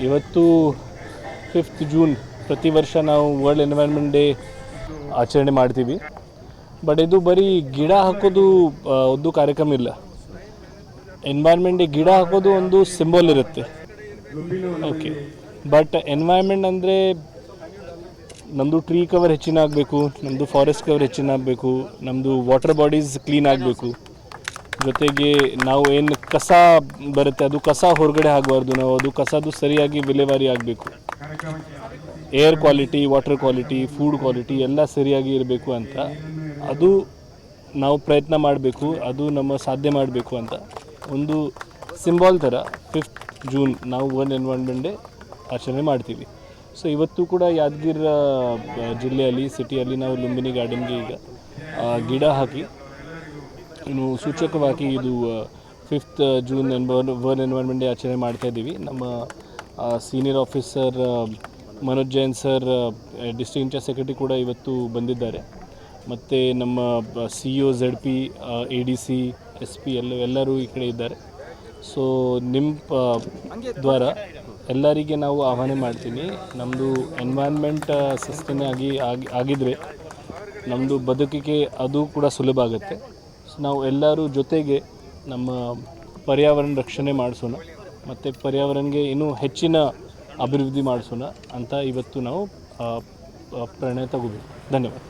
ಇವತ್ತು 5th June ಪ್ರತಿ ವರ್ಷ ನಾವು ವರ್ಲ್ಡ್ ಎನ್ವೈರ್ನ್ಮೆಂಟ್ ಡೇ ಆಚರಣೆ ಮಾಡ್ತೀವಿ. ಬಟ್ ಇದು ಬರೀ ಗಿಡ ಹಾಕೋದು ಒಂದು ಕಾರ್ಯಕ್ರಮ ಇಲ್ಲ. ಎನ್ವೈರ್ನ್ಮೆಂಟ್ ಡೇ ಗಿಡ ಹಾಕೋದು ಒಂದು ಸಿಂಬಲ್ ಇರುತ್ತೆ. ಓಕೆ, ಬಟ್ ಎನ್ವೈರ್ನ್ಮೆಂಟ್ ಅಂದರೆ ನಮ್ಮದು ಟ್ರೀ ಕವರ್ ಹೆಚ್ಚಿನ ಆಗಬೇಕು, ನಮ್ಮದು ಫಾರೆಸ್ಟ್ ಕವರ್ ಹೆಚ್ಚಿನ ಆಗಬೇಕು, ನಮ್ಮದು ವಾಟರ್ ಬಾಡೀಸ್ ಕ್ಲೀನ್ ಆಗಬೇಕು. ಜೊತೆಗೆ ನಾವು ಏನು ಕಸ ಬರುತ್ತೆ ಅದು ಕಸ ಹೊರಗಡೆ ಆಗಬಾರ್ದು, ನಾವು ಅದು ಕಸದು ಸರಿಯಾಗಿ ವಿಲೇವಾರಿ ಆಗಬೇಕು. Air quality, water quality, food quality ಎಲ್ಲ ಸರಿಯಾಗಿ ಇರಬೇಕು ಅಂತ ಅದು ನಾವು ಪ್ರಯತ್ನ ಮಾಡಬೇಕು. ಅದು ನಮ್ಮ ಸಾಧ್ಯ ಮಾಡಬೇಕು ಅಂತ ಒಂದು ಸಿಂಬಾಲ್ ಥರ 5th ಜೂನ್ ನಾವು ವರ್ಲ್ಡ್ ಎನ್ವೈರ್ನ್ಮೆಂಟ್ ಡೇ ಆಚರಣೆ ಮಾಡ್ತೀವಿ. ಸೊ ಇವತ್ತು ಕೂಡ ಯಾದಗಿರಿ ಜಿಲ್ಲೆಯಲ್ಲಿ ಸಿಟಿಯಲ್ಲಿ ನಾವು ಲುಂಬಿನಿ ಗಾರ್ಡನ್ಗೆ ಈಗ ಗಿಡ ಹಾಕಿ ಇನ್ನು ಸೂಚಕವಾಗಿ ಇದು 5th June world environment day ಆಚರಣೆ ಮಾಡ್ತಾಯಿದ್ದೀವಿ. ನಮ್ಮ senior officer Manoj Jain sir, district incharge secretary ಕೂಡ ಇವತ್ತು ಬಂದಿದ್ದಾರೆ. ಮತ್ತು ನಮ್ಮ CEO ZP, ADC, SP ಎಲ್ಲರೂ ಈ ಕಡೆ ಇದ್ದಾರೆ. ಸೊ ನಿಮ್ಮ ದ್ವಾರ ಎಲ್ಲರಿಗೆ ನಾವು ಆಹ್ವಾನ ಮಾಡ್ತೀನಿ. ನಮ್ಮದು ಎನ್ವೈರ್ನ್ಮೆಂಟ್ ಸಸ್ಟೈನ್ ಆಗಿದ್ದರೆ ನಮ್ಮದು ಬದುಕಿಗೆ ಅದು ಕೂಡ ಸುಲಭ ಆಗುತ್ತೆ. ಸೊ ನಾವು ಎಲ್ಲರೂ ಜೊತೆಗೆ ನಮ್ಮ ಪರ್ಯಾವರಣ ರಕ್ಷಣೆ ಮಾಡಿಸೋಣ ಮತ್ತು ಪರ್ಯಾವರಣಕ್ಕೆ ಇನ್ನೂ ಹೆಚ್ಚಿನ ಅಭಿವೃದ್ಧಿ ಮಾಡಿಸೋಣ ಅಂತ ಇವತ್ತು ನಾವು ಪ್ರಣಯ ತಗೋಬೇಕು. ಧನ್ಯವಾದ.